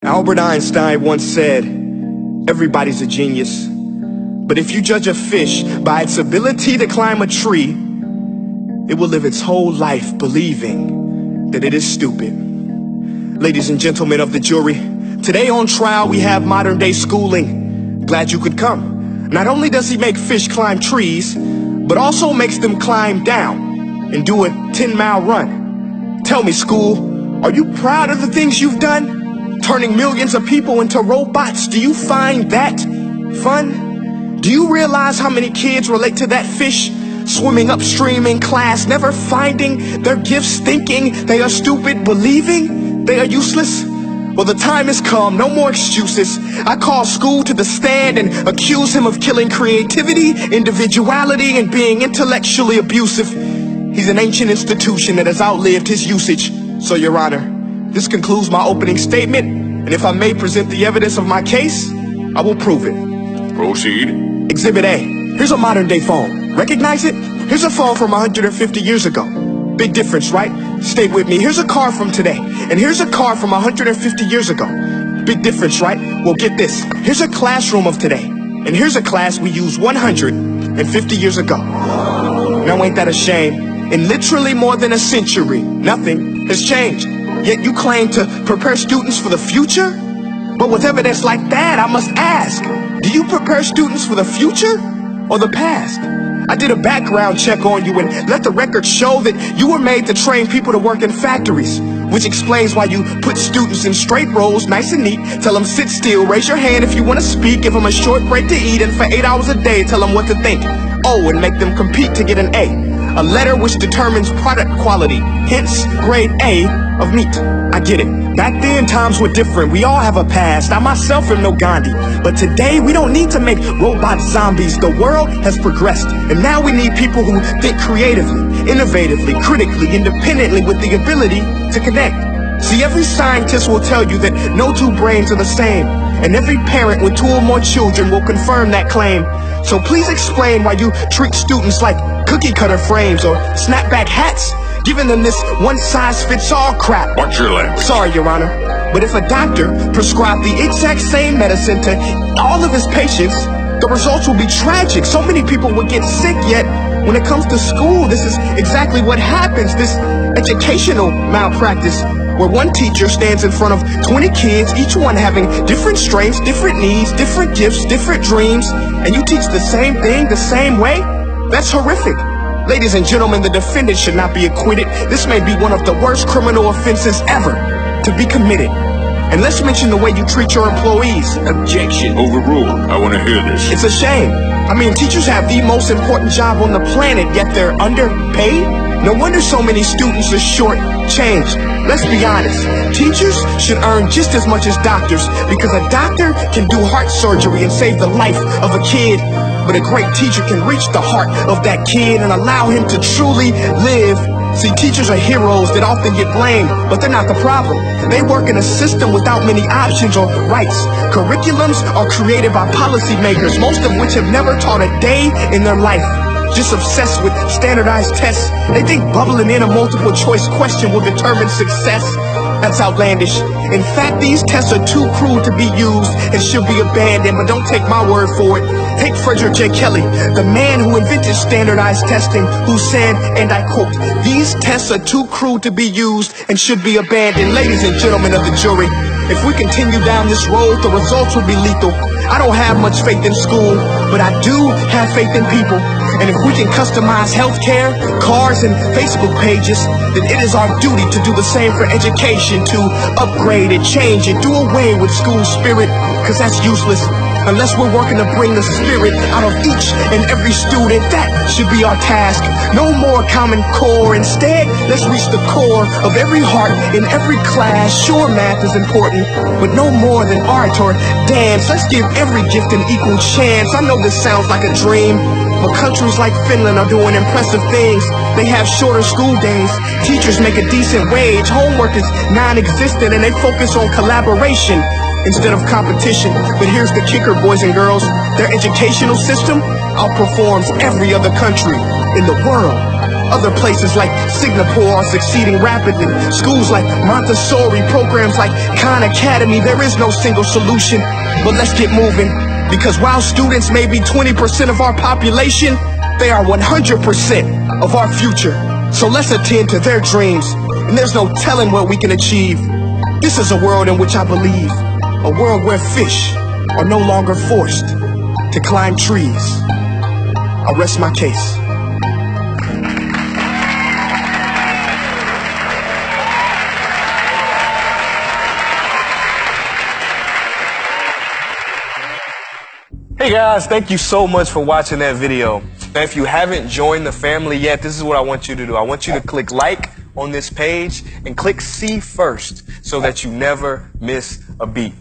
Albert Einstein once said, everybody's a genius. But if you judge a fish by its ability to climb a tree, it will live its whole life believing that it is stupid. Ladies and gentlemen of the jury, today on trial we have modern day schooling. Glad you could come. Not only does he make fish climb trees, but also makes them climb down and do a 10-mile run. Tell me, school, are you proud of the things you've done? Turning millions of people into robots, do you find that fun? Do you realize how many kids relate to that fish swimming upstream in class, never finding their gifts, thinking they are stupid, believing they are useless? Well, the time has come, no more excuses. I call school to the stand and accuse him of killing creativity, individuality, and being intellectually abusive. He's an ancient institution that has outlived his usage. So, Your Honor, this concludes my opening statement, and if I may present the evidence of my case, I will prove it. Proceed. Exhibit A. Here's a modern day phone. Recognize it? Here's a phone from 150 years ago. Big difference, right? Stay with me. Here's a car from today, and here's a car from 150 years ago. Big difference, right? Well, get this. Here's a classroom of today, and here's a class we used 150 years ago. Now, ain't that a shame? In literally more than a century, nothing has changed. Yet you claim to prepare students for the future? But with evidence like that, I must ask, do you prepare students for the future or the past? I did a background check on you and let the record show that you were made to train people to work in factories, which explains why you put students in straight rows, nice and neat, tell them sit still, raise your hand if you want to speak, give them a short break to eat, and for 8 hours a day, tell them what to think. Oh, and make them compete to get an A letter which determines product quality, hence grade A of meat. I get it. Back then, times were different. We all have a past. I myself am no Gandhi. But today, we don't need to make robot zombies. The world has progressed. And now we need people who think creatively, innovatively, critically, independently, with the ability to connect. See, every scientist will tell you that no two brains are the same. And every parent with 2 or more children will confirm that claim. So please explain why you treat students like cookie cutter frames or snapback hats, giving them this one-size-fits-all crap. Watch your language. Sorry, Your Honor, but if a doctor prescribed the exact same medicine to all of his patients, the results will be tragic. So many people will get sick, yet when it comes to school, this is exactly what happens. This educational malpractice, where one teacher stands in front of 20 kids, each one having different strengths, different needs, different gifts, different dreams, and you teach the same thing the same way? That's horrific. Ladies and gentlemen, the defendant should not be acquitted. This may be one of the worst criminal offenses ever to be committed. And let's mention the way you treat your employees. Objection. Overruled. I want to hear this. It's a shame. I mean, teachers have the most important job on the planet, yet they're underpaid? No wonder so many students are short-changed. Let's be honest. Teachers should earn just as much as doctors, because a doctor can do heart surgery and save the life of a kid. But a great teacher can reach the heart of that kid and allow him to truly live. See, teachers are heroes that often get blamed, but they're not the problem. They work in a system without many options or rights. Curriculums are created by policymakers, most of which have never taught a day in their life. Just obsessed with standardized tests. They think bubbling in a multiple choice question will determine success. That's outlandish. In fact, these tests are too cruel to be used and should be abandoned, but don't take my word for it. Take Frederick J. Kelly, the man who invented standardized testing, who said, and I quote, "These tests are too cruel to be used and should be abandoned." Ladies and gentlemen of the jury, if we continue down this road, the results will be lethal. I don't have much faith in school, but I do have faith in people. And if we can customize healthcare, cars, and Facebook pages, then it is our duty to do the same for education, to upgrade and change and do away with school spirit, because that's useless. Unless we're working to bring the spirit out of each and every student, that should be our task. No more Common Core. Instead, let's reach the core of every heart in every class. Sure, math is important, but no more than art or dance. Let's give every gift an equal chance. I know this sounds like a dream, but countries like Finland are doing impressive things. They have shorter school days. Teachers make a decent wage. Homework is non-existent, and they focus on collaboration instead of competition. But here's the kicker, boys and girls. Their educational system outperforms every other country. in the world. Other places like Singapore are succeeding rapidly. Schools like Montessori, programs like Khan Academy, there is no single solution. But let's get moving, because while students may be 20% of our population, they are 100% of our future. So let's attend to their dreams, and there's no telling what we can achieve. This is a world in which I believe, a world where fish are no longer forced to climb trees. I rest my case. Hey guys, thank you so much for watching that video. Now, if you haven't joined the family yet, this is what I want you to do. I want you to click like on this page and click see first so that you never miss a beat.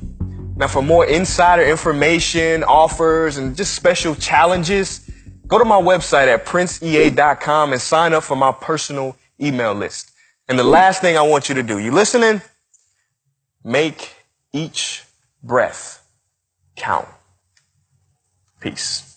Now, for more insider information, offers, and just special challenges, go to my website at princeea.com and sign up for my personal email list. And the last thing I want you to do, you listening? Make each breath count. Peace.